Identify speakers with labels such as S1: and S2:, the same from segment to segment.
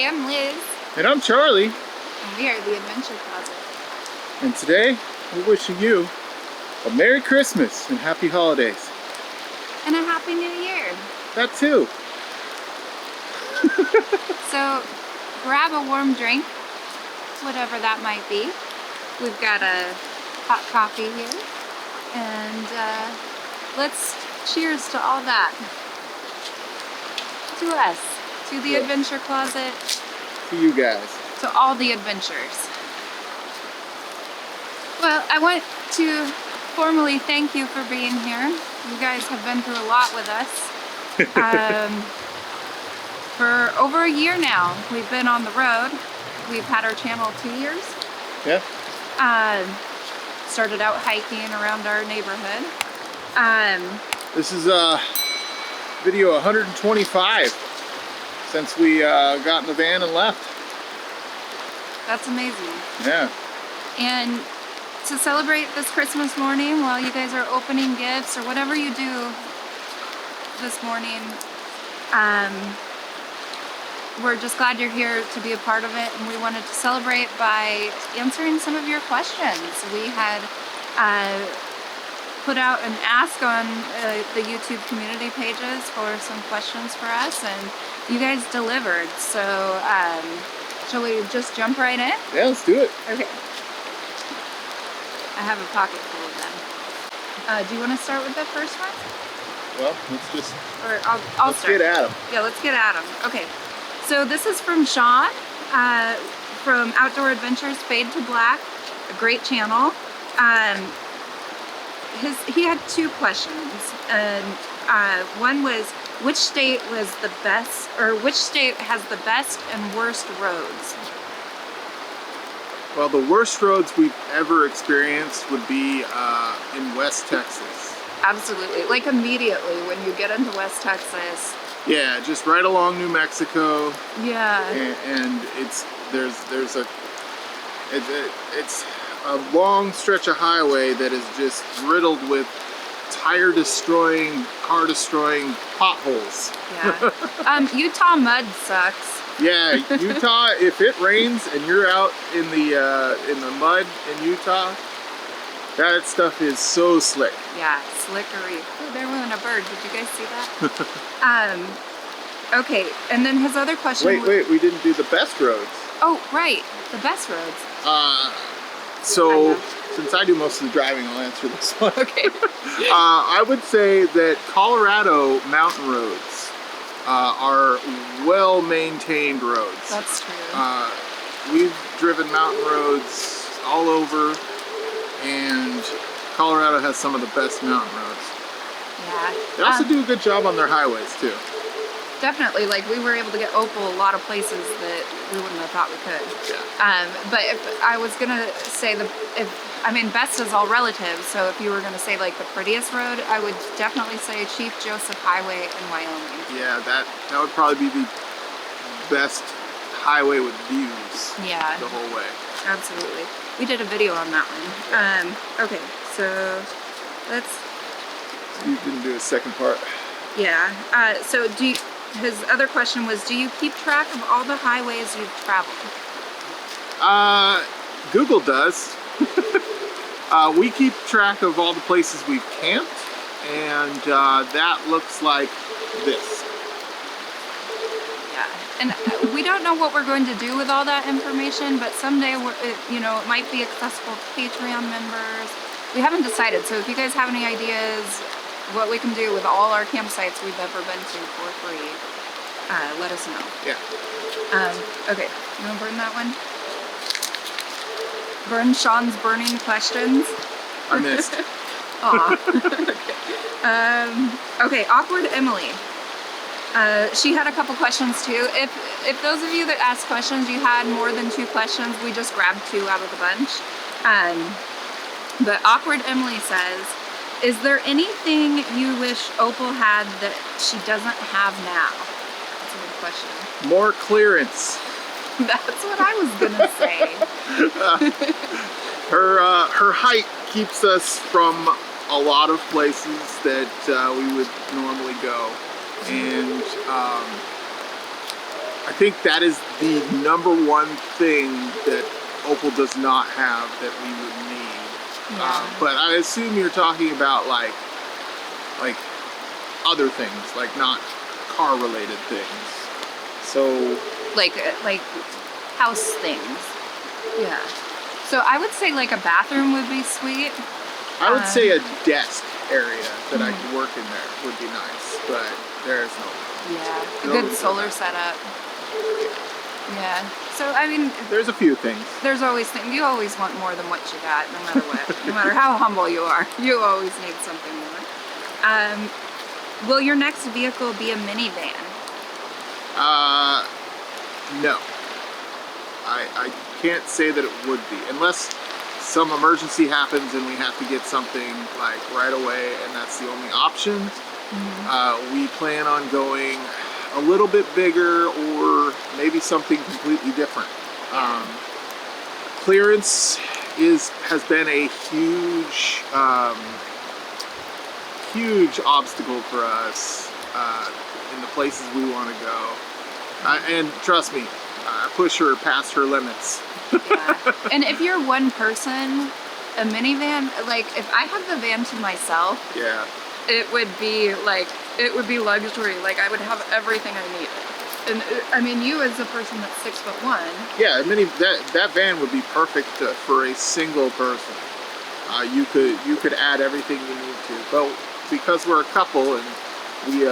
S1: I'm Liz.
S2: And I'm Charlie.
S1: And we are the Adventure Closet.
S2: And today, we're wishing you a Merry Christmas and Happy Holidays.
S1: And a Happy New Year.
S2: That too.
S1: So, grab a warm drink, whatever that might be. We've got a hot coffee here. And let's cheers to all that. To us. To the Adventure Closet.
S2: To you guys.
S1: To all the adventures. Well, I want to formally thank you for being here. You guys have been through a lot with us. For over a year now, we've been on the road. We've had our channel 2 years.
S2: Yeah.
S1: Started out hiking around our neighborhood.
S2: This is video 125 since we got in the van and left.
S1: That's amazing.
S2: Yeah.
S1: And to celebrate this Christmas morning while you guys are opening gifts or whatever you do this morning, we're just glad you're here to be a part of it, and we wanted to celebrate by answering some of your questions. We had put out an ask on the YouTube community pages for some questions for us, and you guys delivered. So shall we just jump right in?
S2: Yeah, let's do it.
S1: Okay. I have a pocket full of them. Do you want to start with the first one?
S2: Well, let's just...
S1: Or I'll start.
S2: Let's get at them.
S1: Yeah, let's get at them. Okay. So this is from Sean from Outdoor Adventures Fade to Black, a great channel. He had two questions, and one was, which state was the best, or which state has the best and worst roads?
S2: Well, the worst roads we've ever experienced would be in West Texas.
S1: Absolutely, like immediately when you get into West Texas.
S2: Yeah, just right along New Mexico.
S1: Yeah.
S2: And it's a long stretch of highway that is just riddled with tire destroying, car destroying potholes.
S1: Yeah. Utah mud sucks.
S2: Yeah, Utah. If it rains and you're out in the mud in Utah, that stuff is so slick.
S1: Yeah, slickery. Oh, there went a bird. Did you guys see that? Okay, and then his other question.
S2: Wait, we didn't do the best roads.
S1: Oh, right, the best roads.
S2: So since I do most of the driving, I'll answer this one.
S1: Okay.
S2: I would say that Colorado mountain roads are well-maintained roads.
S1: That's true.
S2: We've driven mountain roads all over, and Colorado has some of the best mountain roads.
S1: Yeah.
S2: They also do a good job on their highways too.
S1: Definitely, like we were able to get Opal a lot of places that we wouldn't have thought we could.
S2: Yeah.
S1: But if I was gonna say best is all relative. So if you were gonna say like the prettiest road, I would definitely say Chief Joseph Highway in Wyoming.
S2: Yeah, that would probably be the best highway with views.
S1: Yeah.
S2: The whole way.
S1: Absolutely. We did a video on that one. Okay, so let's.
S2: You didn't do a second part.
S1: Yeah. So his other question was, do you keep track of all the highways you've traveled?
S2: Google does. We keep track of all the places we've camped, and that looks like this.
S1: Yeah, and we don't know what we're going to do with all that information, but someday, it might be accessible to Patreon members. We haven't decided, so if you guys have any ideas what we can do with all our campsites we've ever been to for free, let us know.
S2: Yeah.
S1: Okay, you want to burn that one? Burn Sean's burning questions.
S2: I missed.
S1: Aw. Okay, Awkward Emily. She had a couple questions too. If those of you that asked questions, you had more than 2 questions, we just grabbed 2 out of the bunch. But Awkward Emily says, is there anything you wish Opal had that she doesn't have now? That's a good question.
S2: More clearance.
S1: That's what I was gonna say.
S2: Her height keeps us from a lot of places that we would normally go, and I think that is the number one thing that Opal does not have that we would need.
S1: Yeah.
S2: But I assume you're talking about like other things, like not car related things. So
S1: like house things. Yeah. So I would say like a bathroom would be sweet.
S2: I would say a desk area that I could work in there would be nice, but there's no.
S1: Yeah, a good solar setup. Yeah. So I mean,
S2: there's a few things.
S1: There's always things. You always want more than what you got, no matter what. No matter how humble you are, you always need something more. Will your next vehicle be a minivan?
S2: No. I can't say that it would be, unless some emergency happens and we have to get something like right away, and that's the only option. We plan on going a little bit bigger, or maybe something completely different. Clearance has been a huge obstacle for us in the places we want to go. And trust me, I push her past her limits.
S1: Yeah. And if you're one person, a minivan, like if I had the van to myself,
S2: yeah,
S1: it would be luxury. Like I would have everything I needed. And I mean, you as a person that's 6'1".
S2: Yeah, that van would be perfect for a single person. You could add everything you need to, but because we're a couple and we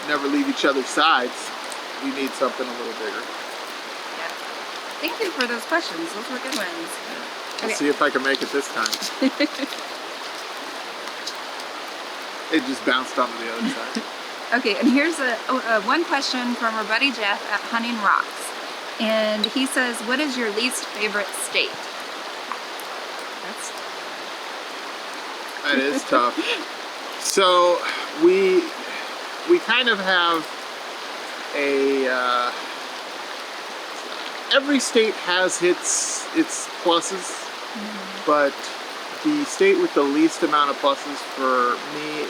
S2: never leave each other's sides, we need something a little bigger.
S1: Yeah. Thank you for those questions. Those were good ones.
S2: We'll see if I can make it this time. It just bounced onto the other side.
S1: Okay, and here's one question from our buddy Jeff at Hunting Rocks. And he says, what is your least favorite state?
S2: That is tough. So we kind of have every state has its pluses, but the state with the least amount of pluses for me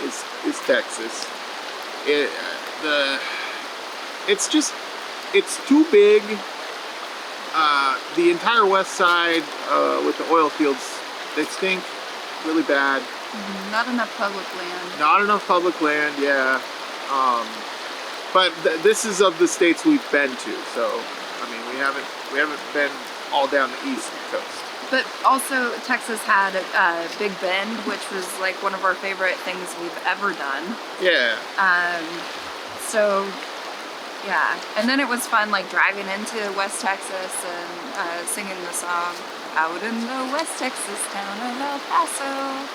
S2: is Texas. It's too big. The entire west side with the oil fields, they stink really bad.
S1: Not enough public land.
S2: Not enough public land, yeah. But this is of the states we've been to, so I mean we haven't been all down the east coast.
S1: But also Texas had Big Bend, which was like one of our favorite things we've ever done.
S2: Yeah.
S1: So yeah, and then it was fun like driving into West Texas and singing the song "Out in the West Texas town of El Paso."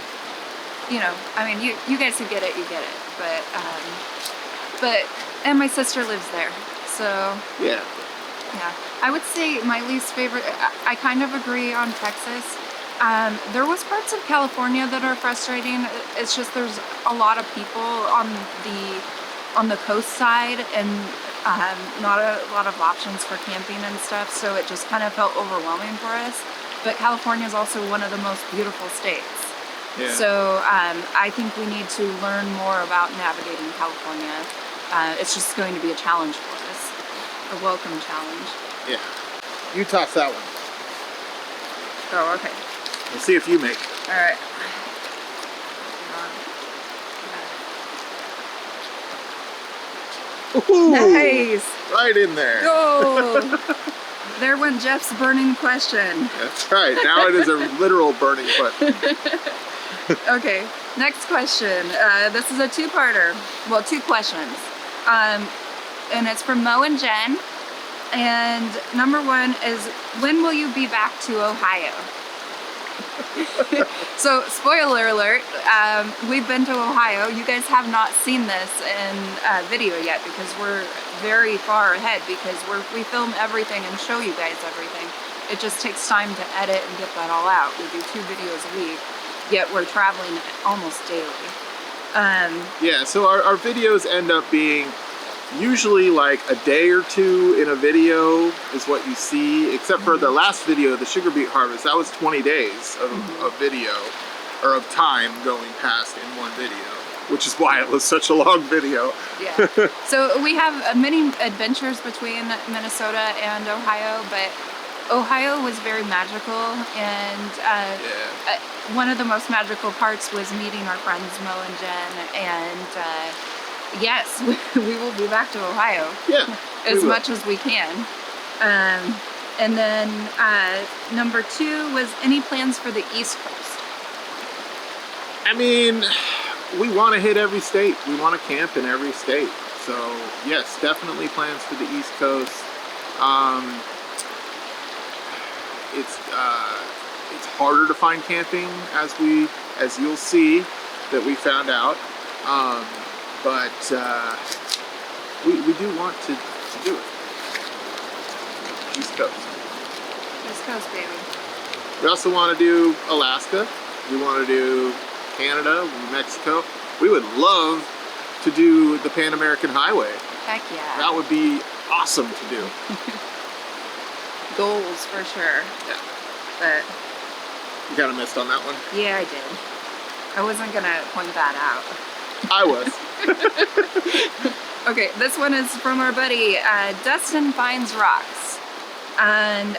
S1: You know, I mean, you guys who get it, you get it. But and my sister lives there, so
S2: yeah.
S1: Yeah, I would say my least favorite. I kind of agree on Texas. There was parts of California that are frustrating. It's just there's a lot of people on the coast side, and not a lot of options for camping and stuff. So it just kind of felt overwhelming for us. But California is also one of the most beautiful states.
S2: Yeah.
S1: So I think we need to learn more about navigating California. It's just going to be a challenge for us, a welcome challenge.
S2: Yeah. You toss that one.
S1: Oh, okay.
S2: We'll see if you make it.
S1: All right.
S2: Ooh,
S1: nice.
S2: Right in there.
S1: Go. There went Jeff's burning question.
S2: That's right. Now it is a literal burning question.
S1: Okay, next question. This is a two-parter. Well, two questions. And it's from Mo and Jen. And number one is, when will you be back to Ohio? So, spoiler alert, we've been to Ohio. You guys have not seen this in video yet because we're very far ahead because we film everything and show you guys everything. It just takes time to edit and get that all out. We do 2 videos a week, yet we're traveling almost daily.
S2: Yeah, so our videos end up being usually like a day or two in a video is what you see, except for the last video, the sugar beet harvest. That was 20 days of video, or of time going past in one video. which is why it was such a long video.
S1: Yeah. So we have many adventures between Minnesota and Ohio, but Ohio was very magical, and one of the most magical parts was meeting our friends Mo and Jen, and yes, we will be back to Ohio.
S2: Yeah.
S1: As much as we can. And then number 2 was any plans for the East Coast?
S2: I mean, we want to hit every state. We want to camp in every state. So yes, definitely plans for the East Coast. It's harder to find camping, as you'll see that we found out. But we do want to do it. East Coast.
S1: East Coast, baby.
S2: We also want to do Alaska. We want to do Canada, New Mexico. We would love to do the Pan American Highway.
S1: Heck yeah.
S2: That would be awesome to do.
S1: Goals for sure.
S2: Yeah.
S1: But
S2: you kind of missed on that one.
S1: Yeah, I did. I wasn't gonna point that out.
S2: I was.
S1: Okay, this one is from our buddy Dustin Finds Rocks. And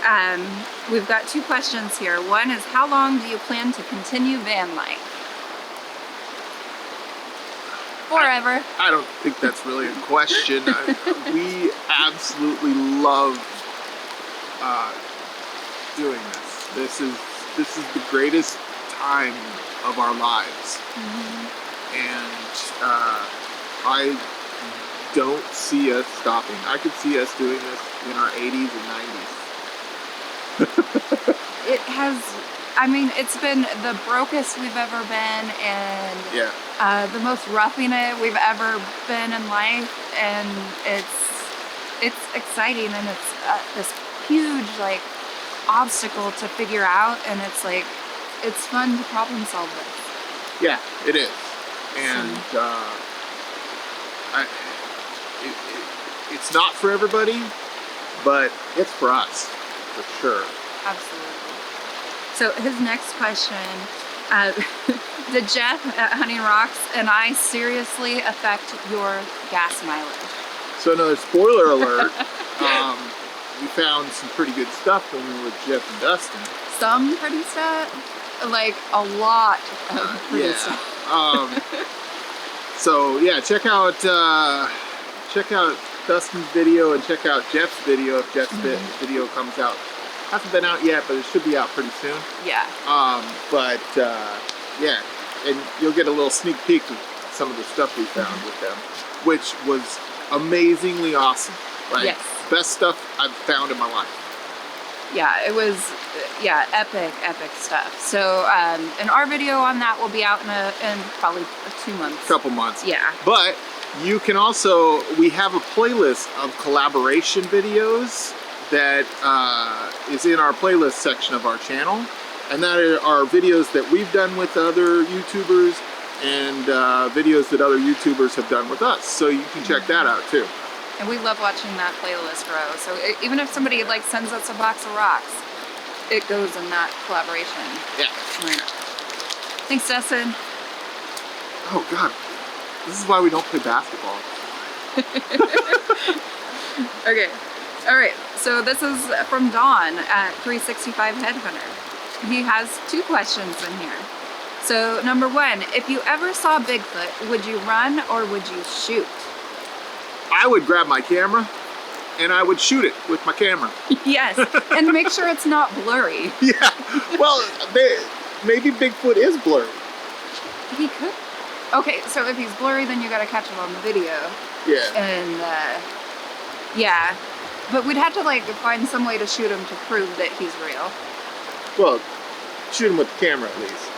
S1: we've got 2 questions here. One is, how long do you plan to continue van life? Forever.
S2: I don't think that's really a question. We absolutely love doing this. This is the greatest time of our lives. And I don't see us stopping. I could see us doing this in our 80s and 90s.
S1: It has, I mean, it's been the brokest we've ever been, and the most roughing it we've ever been in life, and it's exciting, and it's this huge like obstacle to figure out, and it's like, it's fun to problem solve this.
S2: Yeah, it is. And it's not for everybody, but it's for us, for sure.
S1: Absolutely. So his next question, did Jeff at Hunting Rocks and I seriously affect your gas mileage?
S2: So another spoiler alert, we found some pretty good stuff when we were with Jeff and Dustin.
S1: Some pretty stuff? Like a lot of pretty stuff.
S2: So yeah, check out Dustin's video and check out Jeff's video if Jeff's video comes out. Hasn't been out yet, but it should be out pretty soon.
S1: Yeah.
S2: Yeah, and you'll get a little sneak peek of some of the stuff we found with them, which was amazingly awesome. Like,
S1: yes.
S2: Best stuff I've found in my life.
S1: Yeah, it was, epic stuff. So, and our video on that will be out in probably 2 months.
S2: Couple months.
S1: Yeah.
S2: But you can also, we have a playlist of collaboration videos that is in our playlist section of our channel. And that are videos that we've done with other YouTubers and videos that other YouTubers have done with us. So you can check that out too.
S1: And we love watching that playlist grow. So even if somebody like sends us a box of rocks, it goes in that collaboration.
S2: Yeah.
S1: Right. Thanks, Dustin.
S2: Oh God, this is why we don't play basketball.
S1: Okay. All right. So this is from Dawn at 365 Headhunter. He has 2 questions in here. So number 1, if you ever saw Bigfoot, would you run or would you shoot?
S2: I would grab my camera and I would shoot it with my camera.
S1: Yes, and make sure it's not blurry.
S2: Yeah, well, maybe Bigfoot is blurry.
S1: He could. Okay, so if he's blurry, then you gotta catch him on the video.
S2: Yeah.
S1: And, yeah. But we'd have to, like, find some way to shoot him to prove that he's real.
S2: Well, shoot him with the camera at least.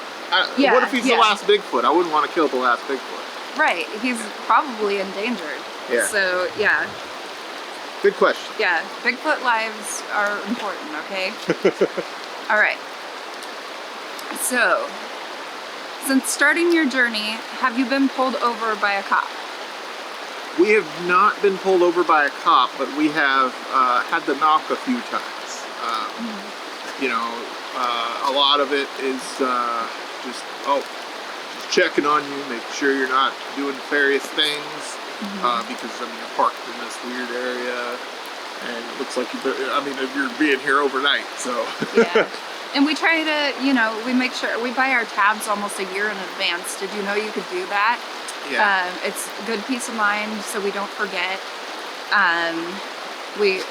S2: What if he's the last Bigfoot? I wouldn't want to kill the last Bigfoot.
S1: Right, he's probably endangered.
S2: Yeah.
S1: So, yeah.
S2: Good question.
S1: Yeah, Bigfoot lives are important, okay? All right. So, since starting your journey, have you been pulled over by a cop?
S2: We have not been pulled over by a cop, but we have had the knock a few times. You know, a lot of it is just checking on you, making sure you're not doing nefarious things, because I mean you're parked in this weird area, and it looks like you're being here overnight, so.
S1: Yeah. And we try to, you know, we make sure we buy our tabs almost a year in advance. Did you know you could do that?
S2: Yeah.
S1: It's good peace of mind, so we don't forget. We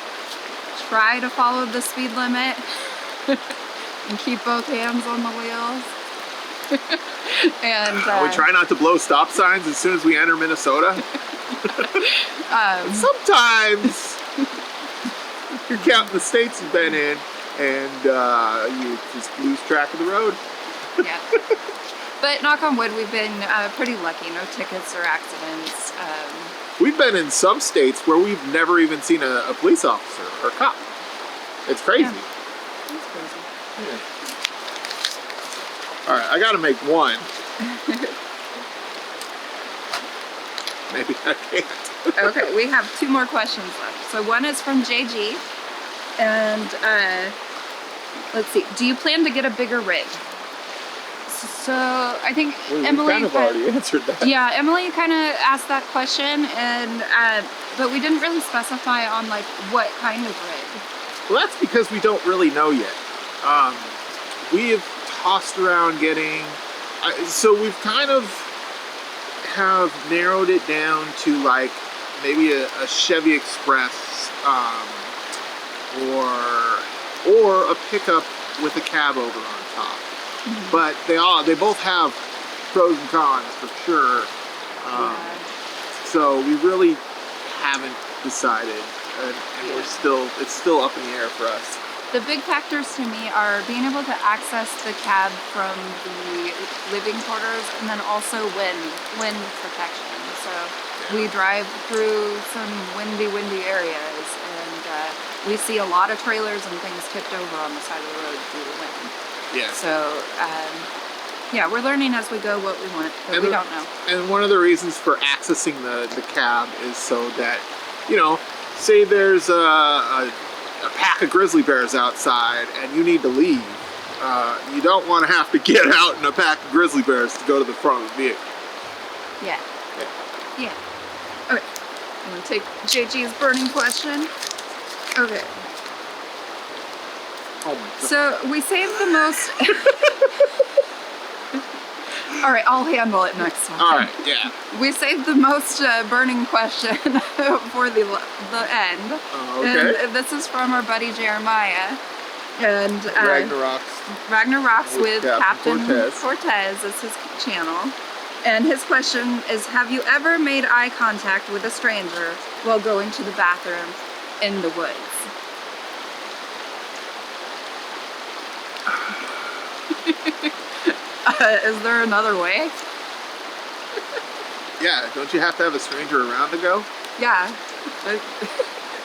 S1: try to follow the speed limit and keep both hands on the wheels. And
S2: we try not to blow stop signs as soon as we enter Minnesota. Sometimes you're counting the states you've been in, and you just lose track of the road.
S1: Yeah. But knock on wood, we've been pretty lucky. No tickets or accidents.
S2: We've been in some states where we've never even seen a police officer or a cop. It's crazy.
S1: Yeah. It's crazy.
S2: Yeah. All right, I got to make one. Maybe I can't.
S1: Okay, we have 2 more questions left. So one is from JG, and let's see. Do you plan to get a bigger rig? So I think Emily
S2: kind of already answered that.
S1: Yeah, Emily kind of asked that question, and but we didn't really specify on like what kind of rig.
S2: Well, that's because we don't really know yet. We have tossed around getting, so we've kind of have narrowed it down to like maybe a Chevy Express, or a pickup with a cab over on top. But they both have pros and cons for sure. So we really haven't decided, and it's still up in the air for us.
S1: The big factors to me are being able to access the cab from the living quarters, and then also wind protection. So we drive through some windy areas, and we see a lot of trailers and things tipped over on the side of the road due to wind.
S2: Yeah.
S1: So, yeah, we're learning as we go what we want, but we don't know.
S2: And one of the reasons for accessing the cab is so that, you know, say there's a pack of grizzly bears outside and you need to leave. You don't want to have to get out in a pack of grizzly bears to go to the front of the vehicle.
S1: Yeah. Yeah. Okay. I'm going to take JG's burning question. Okay.
S2: Oh my God.
S1: So we saved the most. All right, I'll handle it next time.
S2: All right, yeah.
S1: We saved the most burning question for the end.
S2: Okay.
S1: And this is from our buddy Jeremiah. And
S2: Ragnarok's
S1: with Captain Cortez is his channel. And his question is, have you ever made eye contact with a stranger while going to the bathroom in the woods? Is there another way?
S2: Yeah, don't you have to have a stranger around to go?
S1: Yeah.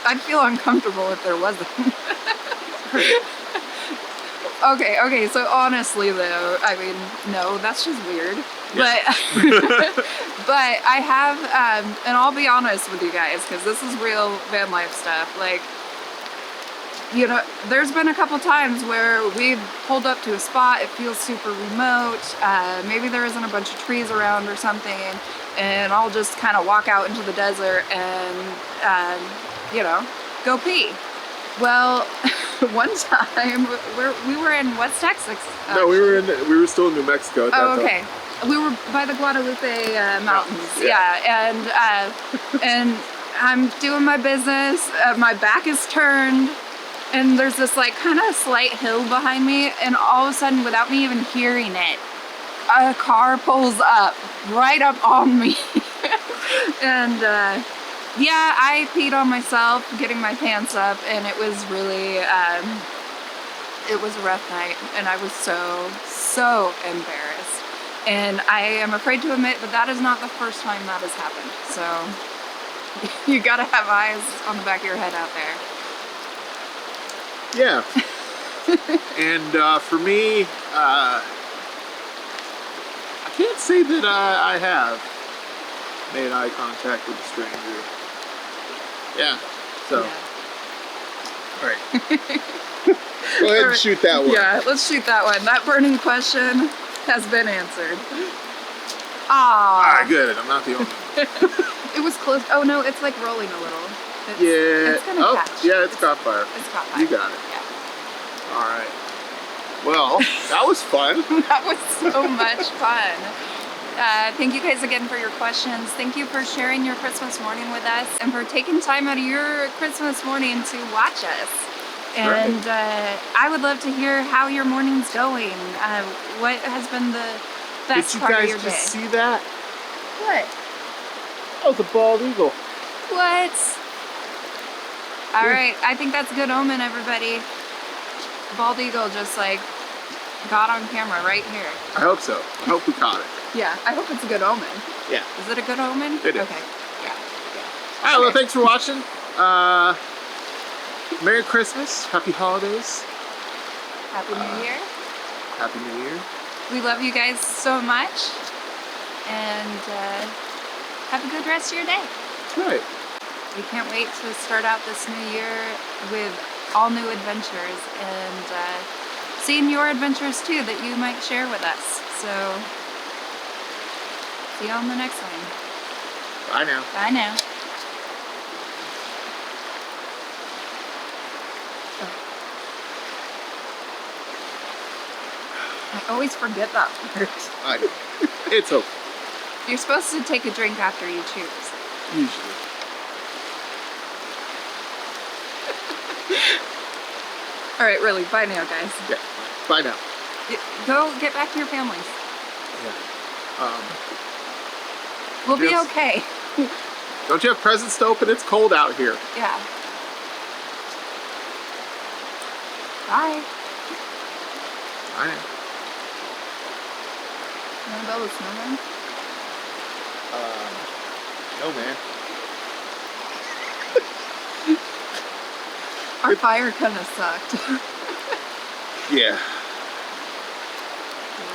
S1: I'd feel uncomfortable if there wasn't. Okay, so honestly though, I mean, no, that's just weird. Yeah. But I have, and I'll be honest with you guys, because this is real van life stuff, like, you know, there's been a couple times where we've pulled up to a spot, it feels super remote, maybe there isn't a bunch of trees around or something, and I'll just kind of walk out into the desert and, you know, go pee. Well, one time we were in West Texas.
S2: No, we were still in New Mexico at that time.
S1: Okay. We were by the Guadalupe mountains. Yeah, and I'm doing my business. My back is turned, and there's this like kind of slight hill behind me, and all of a sudden, without me even hearing it, a car pulls up right up on me, and yeah, I peed on myself getting my pants up, and it was really it was a rough night, and I was so embarrassed. And I am afraid to admit that that is not the first time that has happened. So you gotta have eyes on the back of your head out there.
S2: Yeah. And for me, I can't say that I have made eye contact with a stranger. Yeah. So. Yeah. All right. Go ahead and shoot that one.
S1: Yeah, let's shoot that one. That burning question has been answered. Aw.
S2: Alright, good. I'm not the only one.
S1: It was close. Oh no, it's like rolling a little. It's,
S2: Yeah.
S1: It's gonna catch.
S2: Yeah, it's caught fire.
S1: It's caught fire.
S2: You got it.
S1: Yeah.
S2: Alright. Well, that was fun.
S1: That was so much fun. Thank you guys again for your questions. Thank you for sharing your Christmas morning with us and for taking time out of your Christmas morning to watch us. And I would love to hear how your morning's going. What has been the best part of your day?
S2: Did you guys just see that?
S1: What?
S2: That was a bald eagle.
S1: What? All right, I think that's a good omen, everybody. Bald eagle just like got on camera right here.
S2: I hope so. I hope we caught it.
S1: Yeah, I hope it's a good omen.
S2: Yeah.
S1: Is it a good omen?
S2: It is.
S1: Okay. Yeah.
S2: Alright, well, thanks for watching. Merry Christmas. Happy holidays.
S1: Happy New Year.
S2: Happy New Year.
S1: We love you guys so much. And have a good rest of your day.
S2: That's right.
S1: We can't wait to start out this new year with all new adventures and seeing your adventures too that you might share with us. So, see you on the next one.
S2: Bye now.
S1: Bye now. I always forget that part.
S2: It's okay.
S1: You're supposed to take a drink after you choose.
S2: Usually.
S1: All right, really. Bye now, guys.
S2: Yeah. Bye now.
S1: Go get back to your families.
S2: Yeah.
S1: We'll be
S2: Just-
S1: okay.
S2: Don't you have presents to open? It's cold out here.
S1: Yeah. Bye.
S2: I know.
S1: You want to build a snowman?
S2: No, man.
S1: Our fire kind of sucked.
S2: Yeah.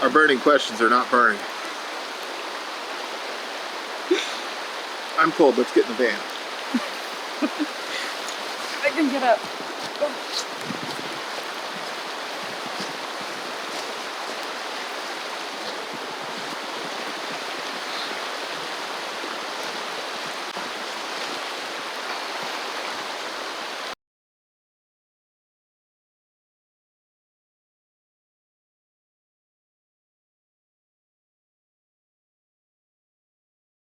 S2: Our burning questions are not burning. I'm cold. Let's get in the van.
S1: I can get up.